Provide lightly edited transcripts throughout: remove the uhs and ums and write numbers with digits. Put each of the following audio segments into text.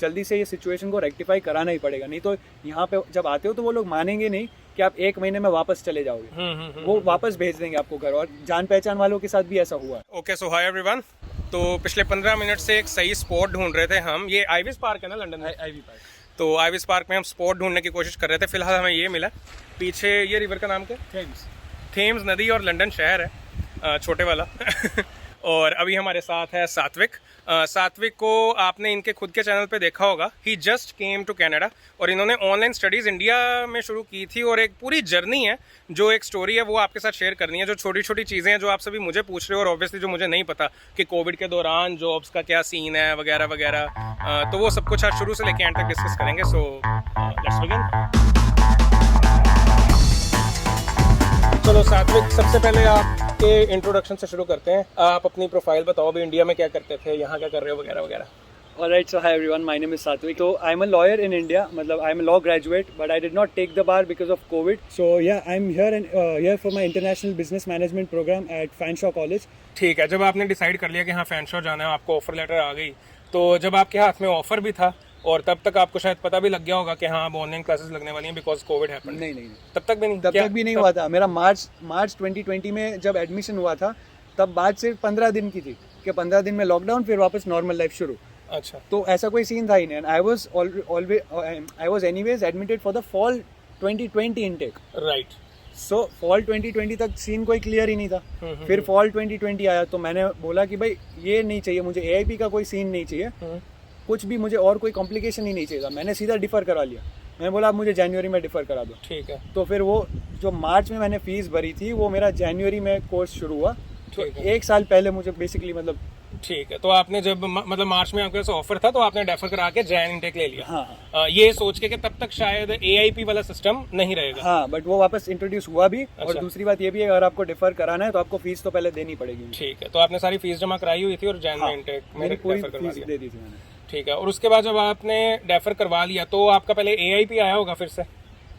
जल्दी से ये सिचुएशन को रेक्टिफाई कराना ही पड़ेगा, नहीं तो यहाँ पे जब आते हो तो वो लोग मानेंगे नहीं कि आप 1 महीने में वापस चले जाओगे। वो वापस भेज देंगे आपको घर, और जान पहचान वालों के साथ भी ऐसा हुआ। ओके, सो हाय एवरीवन। तो पिछले 15 मिनट से एक सही स्पॉट ढूंढ रहे थे हम। ये आइविस पार्क है ना लंदन में? Ivy park. तो आइविस पार्क में हम स्पॉट ढूंढने की कोशिश कर रहे थे। फिलहाल हमें ये मिला। पीछे ये रिवर का नाम क्या? थेम्स नदी, और लंदन शहर है छोटे वाला और अभी हमारे साथ है सात्विक। सात्विक को आपने इनके खुद के चैनल पे देखा होगा। ही जस्ट केम टू कनाडा, और इन्होंने ऑनलाइन स्टडीज़ इंडिया में शुरू की थी, और एक पूरी जर्नी है, जो एक स्टोरी है वो आपके साथ शेयर करनी है। जो छोटी छोटी चीज़ें हैं जो आप सभी मुझे पूछ रहे हो, और ऑब्वियसली जो मुझे नहीं पता कि कोविड के दौरान जॉब्स का क्या सीन है वगैरह वगैरह, तो वो सब कुछ आज शुरू से लेकर एंड तक डिस्कस करेंगे। So let's begin. चलो सात्विक, सबसे पहले आपके इंट्रोडक्शन से शुरू करते हैं। आप अपनी प्रोफाइल बताओ, भी इंडिया में क्या करते थे, यहाँ क्या कर रहे हो वगैरह वगैरह। Alright, so hi everyone, my name is Satvik. So I'm a lawyer in India, मतलब I'm a law graduate, but I did not take the bar because of COVID. So yeah, I'm here for my international business management program at Fanshawe College. ठीक है, जब आपने decide कर लिया कि हाँ फैनशो जाना है, आपको ऑफर लेटर आ गई, तो जब आपके हाथ में ऑफर भी था, और तब तक आपको शायद पता भी लग गया होगा कि हाँ अब ऑनलाइन क्लासेस लगने वाली हैं बिकॉज कोविड हैपेंड। नहीं, तब तक भी नहीं? तब तक भी नहीं हुआ था। मेरा मार्च 2020 में जब एडमिशन हुआ था, तब बात सिर्फ 15 दिन की थी कि 15 दिन में लॉकडाउन, फिर वापस नॉर्मल लाइफ शुरू। अच्छा, तो ऐसा कोई सीन था ही नहीं। I was anyways admitted for the fall 2020 intake. Right. So fall 2020 तक सीन कोई क्लियर ही नहीं था। फिर फॉल 2020 आया, तो मैंने बोला कि भाई ये नहीं चाहिए मुझे, एआईपी का कोई सीन नहीं चाहिए, कुछ भी मुझे और कोई कॉम्प्लिकेशन ही नहीं चाहिए था। मैंने सीधा डिफर करा लिया। मैंने बोला आप मुझे जनवरी में डिफर करा दो। ठीक है। तो फिर वो जो मार्च में मैंने फीस भरी थी, वो मेरा जनवरी में कोर्स शुरू हुआ। तो 1 साल पहले मुझे बेसिकली मतलब। ठीक है, तो आपने जब मतलब मार्च में आपके पास ऑफर था, तो आपने डेफर करा के जैन इनटेक ले लिया। हाँ। ये सोच के कि तब तक शायद एआईपी वाला सिस्टम नहीं रहेगा। हाँ, बट वो वापस इंट्रोड्यूस हुआ भी। अच्छा। और दूसरी बात ये भी है, अगर आपको डिफर कराना है तो आपको फीस तो पहले देनी पड़ेगी। ठीक है, तो आपने सारी फीस जमा कराई हुई थी और जैन में इनटेक मेरी पूरी फीस दे दी थी मैंने। ठीक है, और उसके बाद जब आपने डेफर करवा लिया, तो आपका पहले एआईपी आया होगा फिर से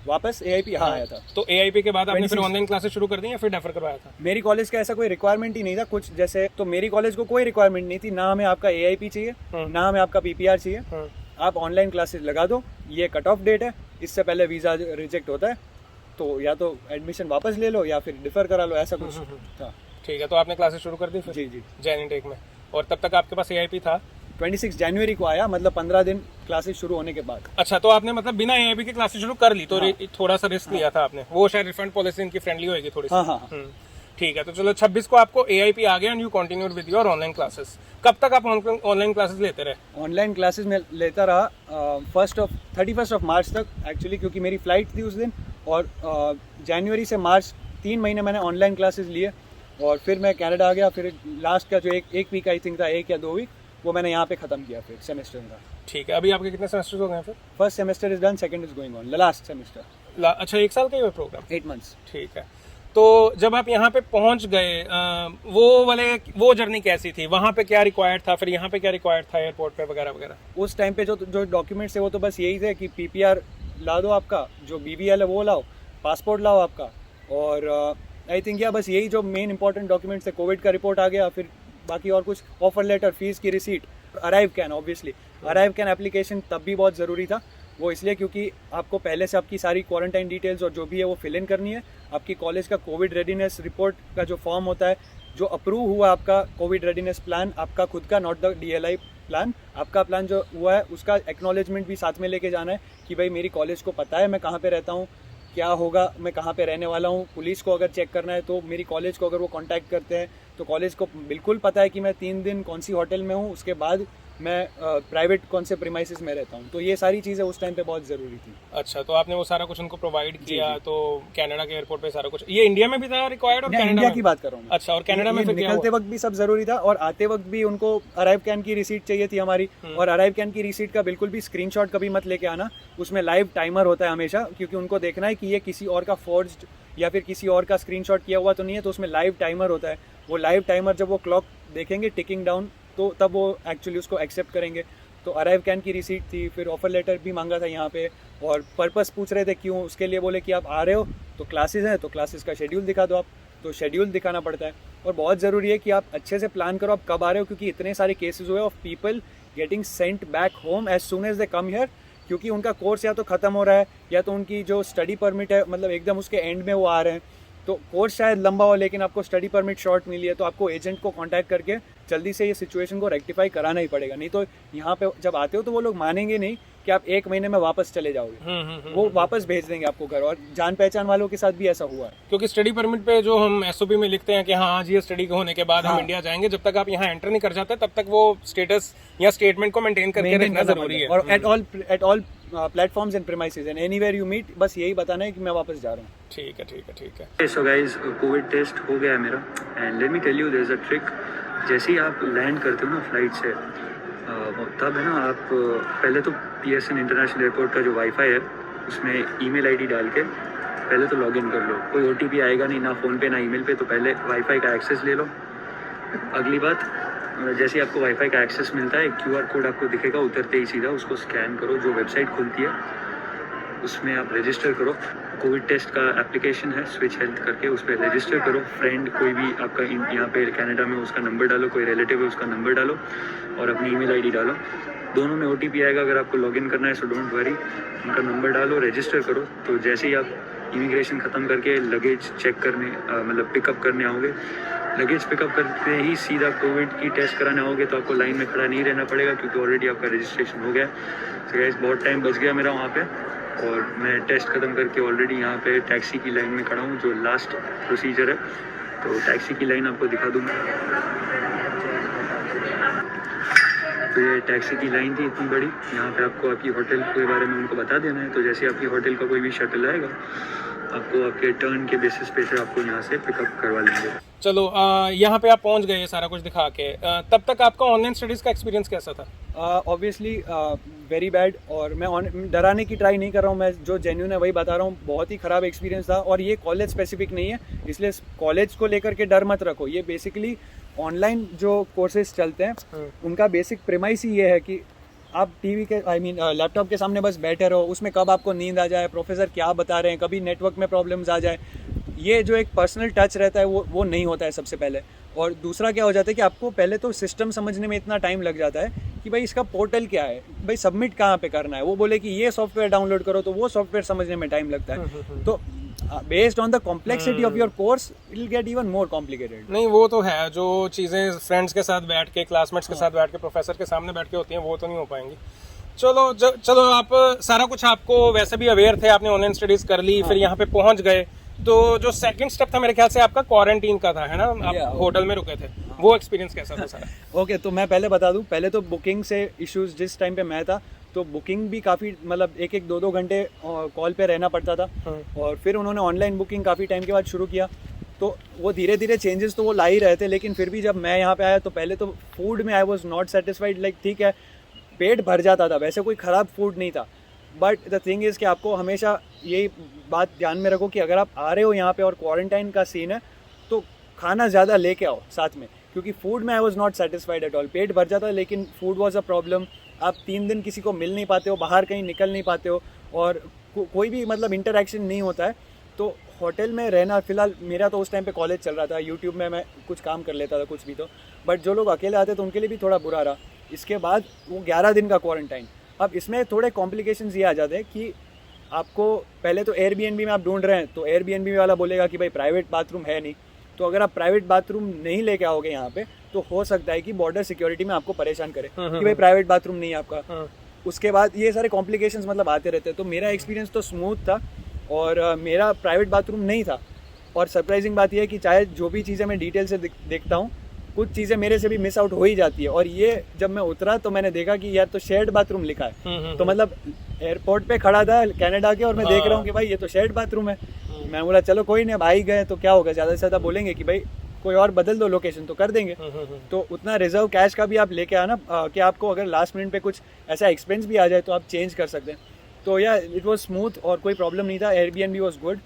वापस? एआईपी हाँ आया था। तो एआईपी के बाद आपने फिर ऑनलाइन क्लासेस शुरू कर दी या फिर डेफर करवाया था? मेरी कॉलेज का ऐसा कोई रिक्वायरमेंट ही नहीं था कुछ, जैसे तो मेरी कॉलेज को कोई रिक्वायरमेंट नहीं थी, ना हमें आपका एआईपी चाहिए, ना हमें आपका पीपीआर चाहिए। आप ऑनलाइन क्लासेस लगा दो, ये कट ऑफ डेट है, इससे पहले वीजा रिजेक्ट होता है, तो या तो एडमिशन वापस ले लो या फिर डिफर करा लो, ऐसा कुछ था। ठीक है, तो आपने क्लासेस शुरू कर दी फिर? जी जैन इनटेक में। और तब तक आपके पास एआईपी था? 26 जनवरी को आया, मतलब 15 दिन क्लासेस शुरू होने के बाद। अच्छा, तो आपने मतलब बिना एआईपी के क्लासेस शुरू कर ली, तो थोड़ा सा रिस्क लिया था आपने। वो शायद रिफंड पॉलिसी इनकी फ्रेंडली होगी थोड़ी सी। हाँ। ठीक है, तो चलो 26 को आपको एआईपी आ गया and you continued with your online classes. कब तक आप ऑनलाइन क्लासेस लेते रहे? ऑनलाइन क्लासेस में लेता रहा 31 ऑफ मार्च तक एक्चुअली, क्योंकि मेरी फ्लाइट थी उस दिन। और जनवरी से मार्च 3 महीने मैंने ऑनलाइन क्लासेस लिए, और फिर मैं कनाडा आ गया। फिर लास्ट का जो एक वीक आई थिंक था, 1 या 2 वीक, वो मैंने यहाँ पे खत्म किया फिर सेमेस्टर का। ठीक है, अभी आपके कितने सेमेस्टर्स हो गए फिर? First semester is done, second is going on, last semester. अच्छा, 1 साल का ही प्रोग्राम? 8 मंथ्स। ठीक है, तो जब आप यहाँ पे पहुंच गए, वो जर्नी कैसी थी? वहाँ पे क्या रिक्वायर्ड था, फिर यहाँ पे क्या रिक्वायर्ड था एयरपोर्ट पे वगैरह वगैरह? उस टाइम पे जो डॉक्यूमेंट्स है वो तो बस यही थे कि पीपीआर ला दो आपका, जो बीबीएल है वो लाओ, पासपोर्ट लाओ आपका, और आई थिंक या बस यही जो मेन इंपॉर्टेंट डॉक्यूमेंट्स है। कोविड का रिपोर्ट आ गया, फिर बाकी और कुछ ऑफर लेटर, फीस की receipt, arrive can. Obviously arrive can application तब भी बहुत ज़रूरी था, वो इसलिए क्योंकि आपको पहले से आपकी सारी क्वारंटाइन डिटेल्स और जो भी है वो फिल इन करनी है। आपकी कॉलेज का कोविड रेडीनेस रिपोर्ट का जो फॉर्म होता है, जो अप्रूव हुआ आपका कोविड रेडीनेस प्लान, आपका खुद का, नॉट द डीएलआई प्लान, आपका प्लान जो हुआ है उसका एक्नॉलेजमेंट भी साथ में लेके जाना है कि भाई मेरी कॉलेज को पता है मैं कहाँ पे रहता हूँ, क्या होगा, मैं कहाँ पे रहने वाला हूँ। पुलिस को अगर चेक करना है तो मेरी कॉलेज को अगर वो कांटेक्ट करते हैं तो कॉलेज को बिल्कुल पता है कि मैं 3 दिन कौन सी होटल में हूँ, उसके बाद मैं प्राइवेट कौन से प्रीमाइसेस में रहता हूँ। तो ये सारी चीज़ें उस टाइम पे बहुत ज़रूरी थी। अच्छा, तो आपने वो सारा कुछ उनको प्रोवाइड किया? तो कनाडा के एयरपोर्ट पे सारा कुछ, ये इंडिया में भी था रिक्वायर्ड? और इंडिया की बात कर रहा हूँ। अच्छा, और कनाडा में फिर निकलते वक्त भी सब जरूरी था, और आते वक्त भी उनको अराइव कैन की रिसीट चाहिए थी हमारी। और अराइव कैन की रिसीट का बिल्कुल भी स्क्रीनशॉट कभी मत लेके आना, उसमें लाइव टाइमर होता है हमेशा, क्योंकि उनको देखना है कि ये किसी और का फोर्ज्ड या फिर किसी और का स्क्रीनशॉट किया हुआ तो नहीं है। तो उसमें लाइव टाइमर होता है, वो लाइव टाइमर जब वो क्लॉक देखेंगे टिकिंग डाउन, तो तब वो एक्चुअली उसको एक्सेप्ट करेंगे। तो अराइव कैन की रिसीट थी, फिर ऑफर लेटर भी मांगा था यहाँ पे, और पर्पस पूछ रहे थे क्यों, उसके लिए बोले कि आप आ रहे हो तो क्लासेस हैं, तो क्लासेस का शेड्यूल दिखा दो आप, तो शेड्यूल दिखाना पड़ता है। और बहुत ज़रूरी है कि आप अच्छे से प्लान करो आप कब आ रहे हो, क्योंकि इतने सारे केसेस हुए of people getting sent back home as soon as they come here, क्योंकि उनका कोर्स या तो ख़त्म हो रहा है या तो उनकी जो स्टडी परमिट है मतलब एकदम उसके एंड में वो आ रहे हैं। तो कोर्स शायद लंबा हो लेकिन आपको स्टडी परमिट शॉर्ट मिली है, तो आपको एजेंट को कांटेक्ट करके जल्दी से ये सिचुएशन को रेक्टिफाई कराना ही पड़ेगा। नहीं तो यहाँ पे जब आते हो तो वो लोग मानेंगे नहीं कि आप 1 महीने में वापस चले जाओगे, वो वापस भेज देंगे आपको घर। और जान पहचान वालों के साथ भी ऐसा हुआ है। क्योंकि स्टडी परमिट पे जो हम एसओपी में लिखते हैं कि हाँ आज ये स्टडी होने के बाद हम इंडिया जाएंगे, जब तक आप यहाँ एंटर नहीं कर जाते तब तक वो स्टेटस या स्टेटमेंट को मेंटेन करके रखना जरूरी है। और at all platforms and premises and anywhere you meet, बस यही बताना है कि मैं वापस जा रहा हूँ। ठीक है ठीक है ठीक है। सो गाइस, कोविड टेस्ट हो गया है मेरा and let me tell you there is a trick. जैसे ही आप लैंड करते हो ना फ्लाइट से, तब है ना आप पहले तो पीएसएन इंटरनेशनल एयरपोर्ट का जो वाईफाई है उसमें ईमेल आईडी डाल के पहले तो लॉगिन कर लो। कोई ओटीपी आएगा नहीं, ना फ़ोन पे ना ईमेल पे, तो पहले वाईफाई का एक्सेस ले लो। अगली बात, जैसे ही आपको वाईफाई का एक्सेस मिलता है क्यूआर कोड आपको दिखेगा उतरते ही सीधा, उसको स्कैन करो। जो वेबसाइट खुलती है उसमें आप रजिस्टर करो। कोविड टेस्ट का एप्लीकेशन है स्विच हेल्थ करके, उस पर रजिस्टर करो। फ्रेंड कोई भी आपका यहाँ पे कनाडा में उसका नंबर डालो, कोई रिलेटिव है उसका नंबर डालो और अपनी ईमेल आईडी डालो। दोनों में ओटीपी आएगा अगर आपको लॉगिन करना है, सो डोंट वरी। उनका नंबर डालो, रजिस्टर करो। तो जैसे ही आप इमिग्रेशन ख़त्म करके लगेज चेक करने मतलब पिकअप करने आओगे, लगेज पिकअप करते ही सीधा कोविड की टेस्ट कराने आओगे तो आपको लाइन में खड़ा नहीं रहना पड़ेगा क्योंकि ऑलरेडी आपका रजिस्ट्रेशन हो गया। तो गाइस बहुत टाइम बच गया मेरा वहाँ पे, और मैं टेस्ट ख़त्म करके ऑलरेडी यहाँ पे टैक्सी की लाइन में खड़ा हूँ, जो लास्ट प्रोसीजर है। तो टैक्सी की लाइन आपको दिखा दूँगा। तो ये टैक्सी की लाइन थी इतनी बड़ी। यहाँ पे आपको आपकी होटल के बारे में उनको बता देना है। तो जैसे आपकी होटल का कोई भी शटल आएगा, आपको आपके टर्न के बेसिस पे से आपको यहाँ से पिकअप करवा लेंगे। चलो यहाँ पे आप पहुँच गए सारा कुछ दिखा के, तब तक आपका ऑनलाइन स्टडीज़ का एक्सपीरियंस कैसा था? ऑब्वियसली वेरी बैड, और मैं डराने की ट्राई नहीं कर रहा हूँ, मैं जो जेन्युइन है वही बता रहा हूँ। बहुत ही ख़राब एक्सपीरियंस था, और ये कॉलेज स्पेसिफिक नहीं है, इसलिए कॉलेज को लेकर के डर मत रखो। ये बेसिकली ऑनलाइन जो कोर्सेज चलते हैं उनका बेसिक प्रेमाइस ही ये है कि आप टीवी के लैपटॉप के सामने बस बैठे रहो, उसमें कब आपको नींद आ जाए, प्रोफेसर क्या बता रहे हैं, कभी नेटवर्क में प्रॉब्लम्स आ जाए, ये जो एक पर्सनल टच रहता है वो नहीं होता है सबसे पहले। और दूसरा क्या हो जाता है कि आपको पहले तो सिस्टम समझने में इतना टाइम लग जाता है कि भाई इसका पोर्टल क्या है, भाई सबमिट कहाँ पे करना है, वो बोले कि ये सॉफ्टवेयर डाउनलोड करो, तो वो सॉफ्टवेयर समझने में टाइम लगता है। तो based on the complexity of your course it will get even more complicated. नहीं वो तो है, जो चीज़ें फ्रेंड्स के साथ बैठ के, क्लासमेट्स के साथ बैठ के, प्रोफेसर के सामने बैठ के होती हैं वो तो नहीं हो पाएंगी। चलो आप सारा कुछ आपको वैसे भी अवेयर थे, आपने ऑनलाइन स्टडीज कर ली, फिर यहाँ पे पहुंच गए। तो जो सेकंड स्टेप था मेरे ख्याल से आपका क्वारंटीन का था, है ना? आप होटल में रुके थे, वो एक्सपीरियंस कैसा था सारा? ओके, तो मैं पहले बता दूं, पहले तो बुकिंग से इश्यूज, जिस टाइम पे मैं था तो बुकिंग भी काफ़ी मतलब 1-2 घंटे कॉल पे रहना पड़ता था। और फिर उन्होंने ऑनलाइन बुकिंग काफ़ी टाइम के बाद शुरू किया, तो वो धीरे धीरे चेंजेस तो वो ला ही रहे थे। लेकिन फिर भी जब मैं यहाँ पे आया तो पहले तो फूड में I was not satisfied. Like ठीक है, पेट भर जाता था, वैसे कोई ख़राब फूड नहीं था, बट द थिंग इज़ कि आपको हमेशा यही बात ध्यान में रखो कि अगर आप आ रहे हो यहाँ पे और क्वारंटाइन का सीन है तो खाना ज़्यादा लेके आओ साथ में, क्योंकि फूड में I was not satisfied at all. पेट भर जाता लेकिन फूड वॉज अ प्रॉब्लम। आप 3 दिन किसी को मिल नहीं पाते हो, बाहर कहीं निकल नहीं पाते हो, और कोई भी मतलब इंटरेक्शन नहीं होता है। तो होटल में रहना, फ़िलहाल मेरा तो उस टाइम पे कॉलेज चल रहा था, यूट्यूब में मैं कुछ काम कर लेता था कुछ भी, तो बट जो लोग अकेले आते तो उनके लिए भी थोड़ा बुरा रहा। इसके बाद वो 11 दिन का क्वारंटाइन। अब इसमें थोड़े कॉम्प्लिकेशंस ये आ जाते हैं कि आपको पहले तो एयरबीएनबी में आप ढूंढ रहे हैं तो एयरबीएनबी वाला बोलेगा कि भाई प्राइवेट बाथरूम है नहीं। तो अगर आप प्राइवेट बाथरूम नहीं लेके आओगे यहाँ पे तो हो सकता है कि बॉर्डर सिक्योरिटी में आपको परेशान करे कि भाई प्राइवेट बाथरूम नहीं है आपका। उसके बाद ये सारे कॉम्प्लिकेशंस मतलब आते रहते हैं। तो मेरा एक्सपीरियंस तो स्मूथ था और मेरा प्राइवेट बाथरूम नहीं था। और सरप्राइजिंग बात यह है कि चाहे जो भी चीज़ें मैं डिटेल से देखता हूँ, कुछ चीज़ें मेरे से भी मिस आउट हो ही जाती है। और ये जब मैं उतरा तो मैंने देखा कि यार तो शेयर्ड बाथरूम लिखा है। तो मतलब एयरपोर्ट पे खड़ा था कनाडा के और मैं देख रहा हूँ कि भाई ये तो शेयर्ड बाथरूम है। मैं बोला चलो कोई नहीं, अब आ ही गए तो क्या होगा, ज़्यादा से ज़्यादा बोलेंगे कि भाई कोई और बदल दो लोकेशन, तो कर देंगे। तो उतना रिजर्व कैश का भी आप लेके आना कि आपको अगर लास्ट मिनट पे कुछ ऐसा एक्सपेंस भी आ जाए तो आप चेंज कर सकते हैं। तो या इट वाज स्मूथ और कोई प्रॉब्लम नहीं था। Airbnb was good.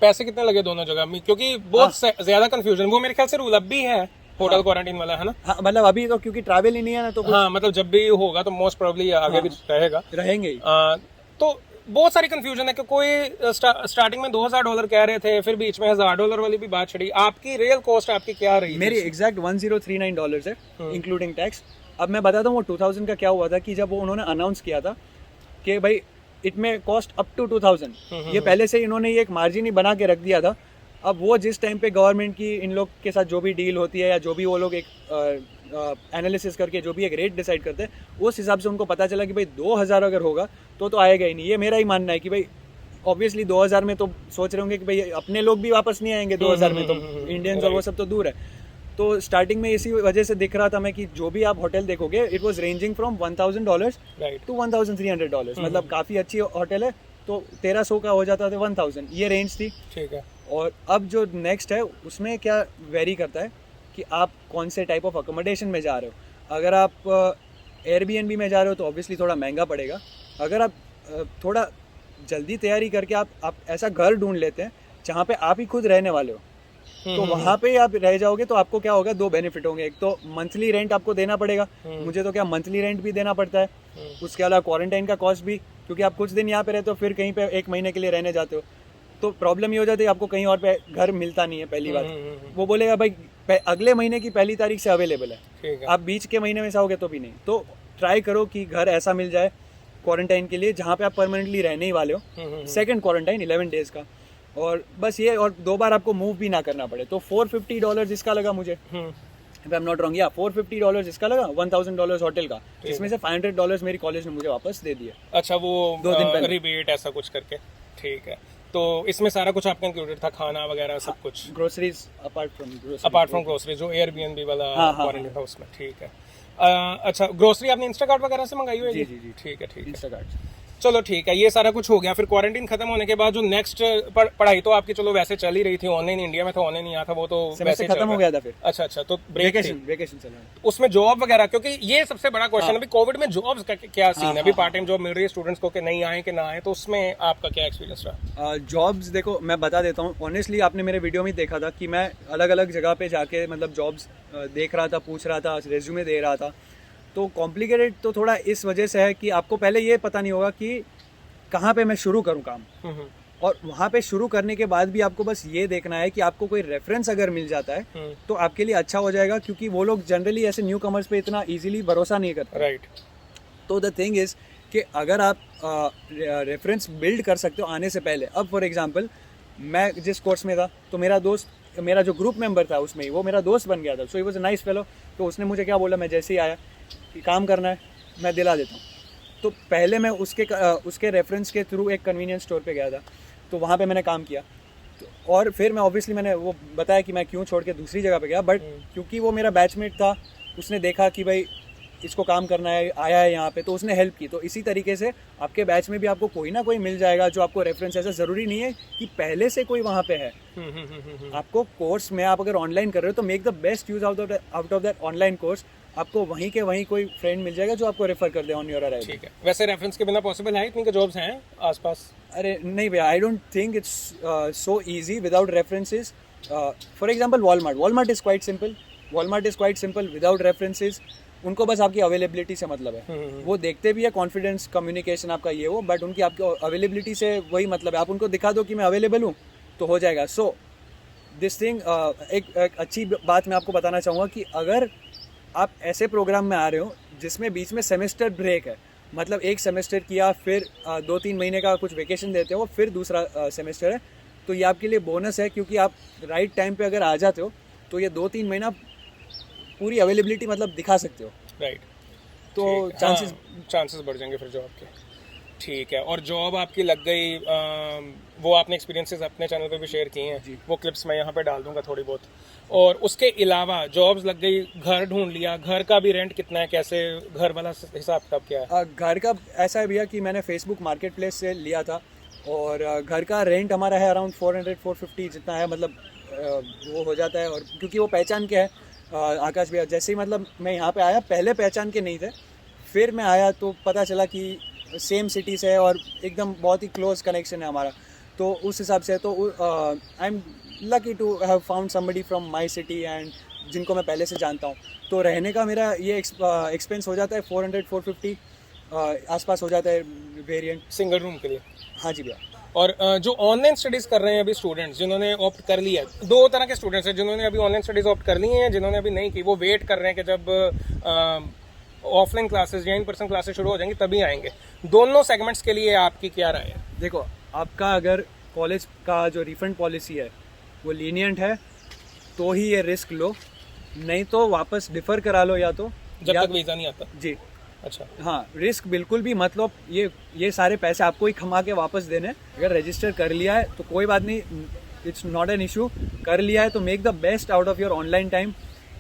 पैसे कितने लगे दोनों जगह में? क्योंकि बहुत ज्यादा कंफ्यूजन, वो मेरे ख्याल से रूल अब भी है होटल क्वारंटाइन वाला, है ना? हाँ, मतलब अभी तो क्योंकि ट्रैवल ही नहीं है ना, तो हाँ, मतलब जब भी होगा तो मोस्ट प्रोबेबली आगे भी रहेंगे ही। तो बहुत सारी कंफ्यूजन है कि कोई स्टार्टिंग में $2000 कह रहे थे, फिर बीच में $1000 वाली भी बात छिड़ी। आपकी रियल कॉस्ट आपकी क्या रही? मेरी एग्जैक्ट $1039 है इंक्लूडिंग टैक्स। अब मैं बताता हूँ वो 2000 का क्या हुआ था कि जब वो उन्होंने अनाउंस किया था कि भाई इट में कॉस्ट अप टू 2000, ये पहले से इन्होंने ये एक मार्जिन ही बना के रख दिया था। अब वो जिस टाइम पे गवर्नमेंट की इन लोग के साथ जो भी डील होती है या जो भी वो लोग एक एनालिसिस करके जो भी एक रेट डिसाइड करते हैं, उस हिसाब से उनको पता चला कि भाई 2000 अगर होगा तो आएगा ही नहीं। ये मेरा ही मानना है कि भाई ऑब्वियसली 2000 में तो सोच रहे होंगे कि भाई अपने लोग भी वापस नहीं आएंगे 2000 में, तो इंडियंस और वो सब तो दूर है। तो स्टार्टिंग में इसी वजह से दिख रहा था मैं कि जो भी आप होटल देखोगे it was ranging from $1000 to $1300, मतलब काफ़ी अच्छी होटल है, तो 1300 का हो जाता था 1000, ये रेंज थी। ठीक है। और अब जो नेक्स्ट है उसमें क्या वेरी करता है कि आप कौन से टाइप ऑफ अकोमोडेशन में जा रहे हो। अगर आप एयरबीएनबी में जा रहे हो तो ऑब्वियसली थोड़ा महंगा पड़ेगा। अगर आप थोड़ा जल्दी तैयारी करके आप ऐसा घर ढूंढ लेते हैं जहाँ पे आप ही खुद रहने वाले हो, तो वहाँ पे आप रह जाओगे तो आपको क्या होगा, दो बेनिफिट होंगे। एक तो मंथली रेंट आपको देना पड़ेगा, मुझे तो क्या मंथली रेंट भी देना पड़ता है, उसके अलावा क्वारंटाइन का कॉस्ट भी, क्योंकि आप कुछ दिन यहाँ पे रहते हो फिर कहीं पे 1 महीने के लिए रहने जाते हो, तो प्रॉब्लम ये हो जाती है आपको कहीं और पे घर मिलता नहीं है। पहली बात वो बोलेगा भाई अगले महीने की पहली तारीख से अवेलेबल है, आप बीच के महीने में से आओगे तो भी नहीं। तो ट्राई करो कि घर ऐसा मिल जाए क्वारंटाइन के लिए जहाँ पे आप परमानेंटली रहने ही वाले हो। सेकंड क्वारंटाइन 11 डेज का, और बस ये, और 2 बार आपको मूव भी ना करना पड़े। तो $450 इसका लगा मुझे, if I am not wrong, या $450 इसका लगा, $1000 होटल का, जिसमें से $500 मेरी कॉलेज ने मुझे वापस दे दिया। अच्छा, वो 2 दिन पहले रिबेट ऐसा कुछ करके। ठीक है, तो इसमें सारा कुछ आपका इंक्लूडेड था, खाना वगैरह सब कुछ, ग्रोसरीज अपार्ट फ्रॉम ग्रोसरी जो एयरबीएनबी वाला हाँ, क्वारंटाइन था उसमें। ठीक है। अच्छा, ग्रोसरी आपने इंस्टाकार्ट वगैरह से मंगाई हुई है? जी। ठीक है, ठीक है। इंस्टाकार्ट। चलो ठीक है, ये सारा कुछ हो गया। फिर क्वारंटाइन खत्म होने के बाद जो नेक्स्ट पढ़ाई तो आपकी चलो वैसे चल ही रही थी ऑनलाइन, इंडिया में तो ऑनलाइन नहीं आता, वो तो वैसे खत्म हो गया था फिर। अच्छा, तो वेकेशन चल रहा है। उसमें जॉब वगैरह, क्योंकि ये सबसे बड़ा क्वेश्चन है अभी कोविड में जॉब्स का क्या सीन है, अभी पार्ट टाइम जॉब मिल रही है स्टूडेंट्स को कि नहीं आए कि ना आए, तो उसमें आपका क्या एक्सपीरियंस रहा? जॉब्स देखो मैं बता देता हूँ ऑनेस्टली, आपने मेरे वीडियो में देखा था कि मैं अलग अलग जगह पे जाके मतलब जॉब्स देख रहा था, पूछ रहा था, रेज्यूमे दे रहा था। तो कॉम्प्लिकेटेड तो थोड़ा इस वजह से है कि आपको पहले ये पता नहीं होगा कि कहाँ पे मैं शुरू करूँ काम, और वहाँ पे शुरू करने के बाद भी आपको बस ये देखना है कि आपको कोई रेफरेंस अगर मिल जाता है तो आपके लिए अच्छा हो जाएगा, क्योंकि वो लोग जनरली ऐसे न्यू कमर्स पे इतना इजीली भरोसा नहीं करते। राइट। तो द थिंग इज़ कि अगर आप रेफरेंस बिल्ड कर सकते हो आने से पहले, अब फॉर एग्जांपल मैं जिस कोर्स में था तो मेरा दोस्त, मेरा जो ग्रुप मेंबर था उसमें ही वो मेरा दोस्त बन गया था, so he was a nice fellow. तो उसने मुझे क्या बोला, मैं जैसे ही आया कि काम करना है मैं दिला देता हूँ, तो पहले मैं उसके रेफरेंस के थ्रू एक कन्वीनियंस स्टोर पे गया था, तो वहाँ पे मैंने काम किया। तो और फिर मैं ऑब्वियसली मैंने वो बताया कि मैं क्यों छोड़ के दूसरी जगह पे गया, बट क्योंकि वो मेरा बैचमेट था, उसने देखा कि भाई इसको काम करना है, आया है यहाँ पे, तो उसने हेल्प की। तो इसी तरीके से आपके बैच में भी आपको कोई ना कोई मिल जाएगा जो आपको रेफरेंस, ऐसा ज़रूरी नहीं है कि पहले से कोई वहाँ पे है। आपको कोर्स में आप अगर ऑनलाइन कर रहे हो तो make the best use out of that online course, आपको वहीं के वहीं कोई फ्रेंड मिल जाएगा जो आपको रेफर कर दे ऑन योर अराइवल। ठीक है, वैसे रेफरेंस के बिना पॉसिबल है, इतनी के जॉब्स हैं आसपास? अरे नहीं भैया, I don't think it's so easy without references. For example Walmart is quite simple without references. उनको बस आपकी अवेलेबिलिटी से मतलब है, वो देखते भी है कॉन्फिडेंस, कम्युनिकेशन आपका ये वो, बट उनकी आपकी अवेलेबिलिटी से वही मतलब है। आप उनको दिखा दो कि मैं अवेलेबल हूँ तो हो जाएगा। सो दिस थिंग, एक अच्छी बात मैं आपको बताना चाहूँगा कि अगर आप ऐसे प्रोग्राम में आ रहे हो जिसमें बीच में सेमेस्टर ब्रेक है, मतलब एक सेमेस्टर किया फिर 2-3 महीने का कुछ वेकेशन देते हो फिर दूसरा सेमेस्टर है, तो ये आपके लिए बोनस है, क्योंकि आप राइट टाइम पे अगर आ जाते हो तो ये 2-3 महीना पूरी अवेलेबिलिटी मतलब दिखा सकते हो। राइट। तो चांसेस बढ़ जाएंगे फिर जॉब के। ठीक है, और जॉब आपकी लग गई, वो आपने एक्सपीरियंसेस अपने चैनल पे भी शेयर किए हैं, वो क्लिप्स मैं यहाँ पे डाल दूंगा थोड़ी बहुत। और उसके अलावा जॉब्स लग गई, घर ढूंढ लिया, घर का भी रेंट कितना है, कैसे घर वाला हिसाब किताब क्या है? घर का ऐसा है भैया कि मैंने फेसबुक मार्केट प्लेस से लिया था, और घर का रेंट हमारा है अराउंड 400-450 जितना है, मतलब वो हो जाता है। और क्योंकि वो पहचान के है आकाश भैया, जैसे ही मतलब मैं यहाँ पे आया पहले पहचान के नहीं थे, फिर मैं आया तो पता चला कि सेम सिटी से है और एकदम बहुत ही क्लोज कनेक्शन है हमारा, तो उस हिसाब से तो I am lucky to have found somebody from my city and जिनको मैं पहले से जानता हूँ। तो रहने का मेरा ये एक्सपेंस हो जाता है 400-450 आसपास हो जाता है वेरिएंट सिंगल रूम के लिए। हाँ जी भैया। और जो ऑनलाइन स्टडीज़ कर रहे हैं अभी स्टूडेंट्स, जिन्होंने ऑप्ट कर लिया है, 2 तरह के स्टूडेंट्स हैं, जिन्होंने अभी ऑनलाइन स्टडीज़ ऑप्ट कर ली हैं, जिन्होंने अभी नहीं की, वो वेट कर रहे हैं कि जब ऑफलाइन क्लासेस या इन पर्सन क्लासेस शुरू हो जाएंगी तभी आएंगे। दोनों सेगमेंट्स के लिए आपकी क्या राय है? देखो, आपका अगर कॉलेज का जो रिफंड पॉलिसी है वो लीनियंट है तो ही ये रिस्क लो, नहीं तो वापस डिफर करा लो या तो जब तक वीज़ा नहीं आता। जी अच्छा, हाँ, रिस्क बिल्कुल भी मतलब ये सारे पैसे आपको ही कमा के वापस देने। अगर रजिस्टर कर लिया है तो कोई बात नहीं, इट्स नॉट एन इशू। कर लिया है तो make the best out of your online time,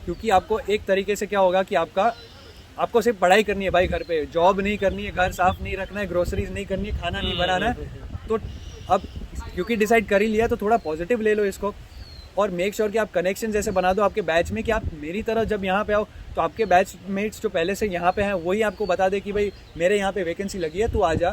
क्योंकि आपको एक तरीके से क्या होगा कि आपको सिर्फ पढ़ाई करनी है भाई, घर पे जॉब नहीं करनी है, घर साफ नहीं रखना है, ग्रोसरीज नहीं करनी है, खाना नहीं बनाना है। तो अब क्योंकि डिसाइड कर ही लिया तो थोड़ा पॉजिटिव ले लो इसको, और मेक श्योर कि आप कनेक्शन जैसे बना दो आपके बैच में कि आप मेरी तरह जब यहाँ पे आओ तो आपके बैचमेट्स जो पहले से यहाँ पे हैं वही आपको बता दे कि भाई मेरे यहाँ पे वैकेंसी लगी है, तू आ जा।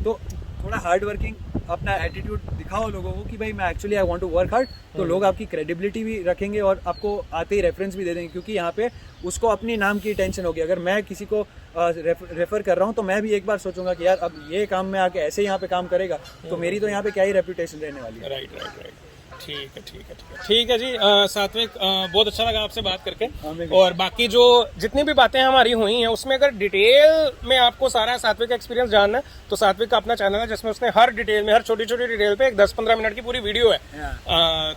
तो थोड़ा हार्ड वर्किंग अपना एटीट्यूड दिखाओ लोगों को कि भाई मैं actually I want to work hard, तो लोग आपकी क्रेडिबिलिटी भी रखेंगे और आपको आते ही रेफरेंस भी दे देंगे, क्योंकि यहाँ पे उसको अपनी नाम की टेंशन होगी। अगर मैं किसी को रेफर कर रहा हूँ तो मैं भी एक बार सोचूंगा कि यार अब ये काम में आके ऐसे यहाँ पे काम करेगा तो मेरी तो यहाँ पे क्या ही रेपुटेशन रहने वाली है। राइट। ठीक है जी। सात्विक, बहुत अच्छा लगा आपसे बात करके। और बाकी जो जितनी भी बातें हमारी हुई हैं उसमें अगर डिटेल में आपको सारा सात्विक का एक्सपीरियंस जानना है तो सात्विक का अपना चैनल है जिसमें उसने हर डिटेल में, हर छोटी छोटी डिटेल पे एक 10-15 मिनट की पूरी वीडियो है।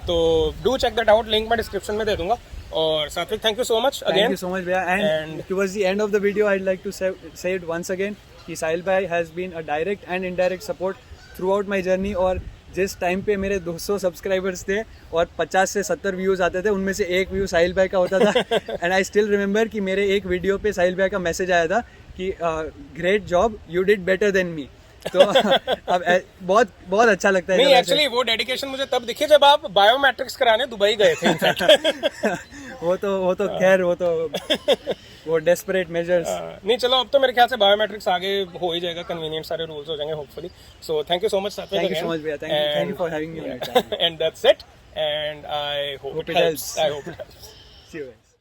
तो do check that out, link मैं डिस्क्रिप्शन में दे दूंगा। और Satvik, thank you so much again. Thank you so much भैया। And towards the end of the video I would like to say it once again कि साहिल भाई has been a direct and indirect support throughout my journey. और जिस time पे मेरे 200 subscribers थे और 50 से 70 व्यूज़ आते थे, उनमें से एक व्यू साहिल भाई का होता था। एंड आई स्टिल रिमेंबर कि मेरे एक वीडियो पे साहिल भाई का मैसेज आया था कि great job, you did better than me. तो अब बहुत अच्छा लगता है। नहीं, एक्चुअली वो डेडिकेशन मुझे तब दिखी जब आप बायोमेट्रिक्स कराने दुबई गए थे। वो तो खैर वो डेस्परेट मेजर्स। नहीं, चलो अब तो मेरे ख्याल से बायोमेट्रिक्स आगे हो ही जाएगा, कन्वीनियंट सारे रूल्स हो जाएंगे hopefully. So thank you so much सात्विक। थैंक यू सो मच भैया, thank you for having me. And that's it, and I hope it helps. See you guys.